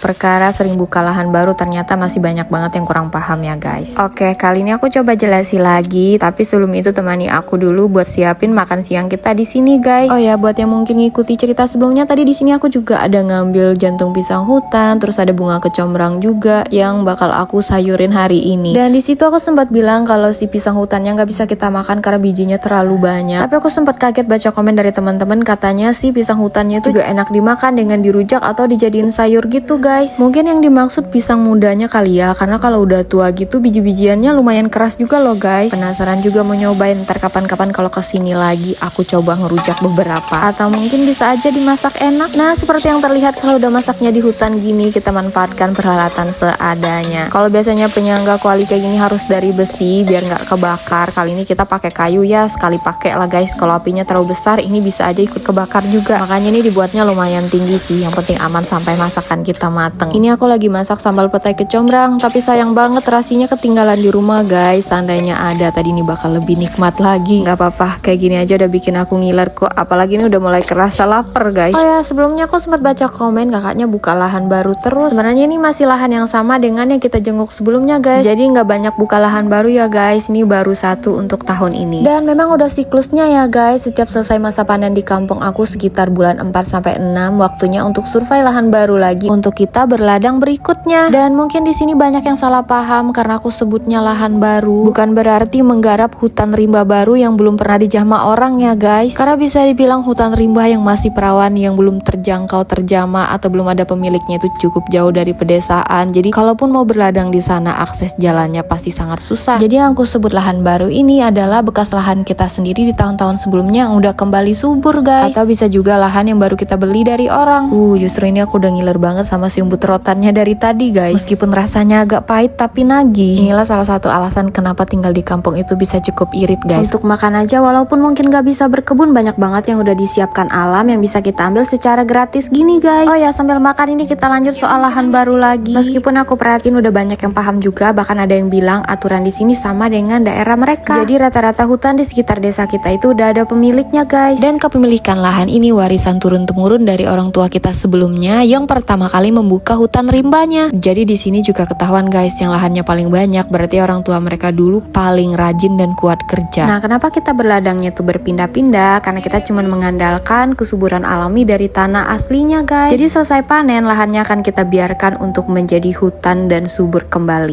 Perkara sering buka lahan baru ternyata masih banyak banget yang kurang paham ya guys. Oke, kali ini aku coba jelasin lagi, tapi sebelum itu temani aku dulu buat siapin makan siang kita di sini guys. Oh ya, buat yang mungkin ngikuti cerita sebelumnya, tadi di sini aku juga ada ngambil jantung pisang hutan, terus ada bunga kecombrang juga yang bakal aku sayurin hari ini. Dan di situ aku sempat bilang kalau si pisang hutannya nggak bisa kita makan karena bijinya terlalu banyak. Tapi aku sempat kaget baca komen dari teman-teman, katanya si pisang hutannya itu juga enak dimakan dengan dirujak atau dijadiin sayur gitu guys. Mungkin yang dimaksud pisang mudanya kali ya, karena kalau udah tua gitu biji-bijiannya lumayan keras juga loh guys. Penasaran juga mau nyobain, ntar kapan-kapan kalau kesini lagi aku coba ngerujak beberapa, atau mungkin bisa aja dimasak enak. Nah, seperti yang terlihat kalau udah masaknya di hutan gini, kita manfaatkan peralatan seadanya. Kalau biasanya penyangga kuali kayak gini harus dari besi biar nggak kebakar, kali ini kita pakai kayu ya, sekali pakai lah guys. Kalau apinya terlalu besar ini bisa aja ikut kebakar juga, makanya ini dibuatnya lumayan tinggi sih, yang penting aman sampai masakan kita mateng. Ini aku lagi masak sambal petai kecombrang, tapi sayang banget terasinya ketinggalan di rumah guys. Seandainya ada tadi ini bakal lebih nikmat lagi. Nggak apa-apa, kayak gini aja udah bikin aku ngiler kok, apalagi ini udah mulai kerasa lapar guys. Oh ya, sebelumnya aku sempat baca komen kakaknya buka lahan baru terus. Sebenarnya ini masih lahan yang sama dengan yang kita jenguk sebelumnya guys, jadi nggak banyak buka lahan baru ya guys, ini baru satu untuk tahun ini. Dan memang udah siklusnya ya guys, setiap selesai masa panen di kampung aku sekitar bulan 4-6 waktunya untuk survei lahan baru lagi untuk kita berladang berikutnya. Dan mungkin di sini banyak yang salah paham karena aku sebutnya lahan baru, bukan berarti menggarap hutan rimba baru yang belum pernah dijamah orang ya guys. Karena bisa dibilang hutan rimba yang masih perawan, yang belum terjangkau terjamah atau belum ada pemiliknya itu cukup jauh dari pedesaan. Jadi kalaupun mau berladang di sana akses jalannya pasti sangat susah. Jadi yang aku sebut lahan baru ini adalah bekas lahan kita sendiri di tahun-tahun sebelumnya yang udah kembali subur guys. Atau bisa juga lahan yang baru kita beli dari orang. Justru ini aku udah ngiler banget sama si umbut rotannya dari tadi guys. Meskipun rasanya agak pahit tapi nagih. Inilah salah satu alasan kenapa tinggal di kampung itu bisa cukup irit guys. Untuk makan aja walaupun mungkin gak bisa berkebun, banyak banget yang udah disiapkan alam yang bisa kita ambil secara gratis gini guys. Oh ya, sambil makan ini kita lanjut soal lahan baru lagi. Meskipun aku perhatiin udah banyak yang paham juga, bahkan ada yang bilang aturan di sini sama dengan daerah mereka. Jadi rata-rata hutan di sekitar desa kita itu udah ada pemiliknya guys. Dan kepemilikan lahan ini warisan turun-temurun dari orang tua kita sebelumnya yang pertama kali membuka hutan rimbanya. Jadi di sini juga ketahuan guys, yang lahannya paling banyak berarti orang tua mereka dulu paling rajin dan kuat kerja. Nah, kenapa kita berladangnya tuh berpindah-pindah? Karena kita cuma mengandalkan kesuburan alami dari tanah aslinya guys. Jadi selesai panen lahannya akan kita biarkan untuk menjadi hutan dan subur kembali.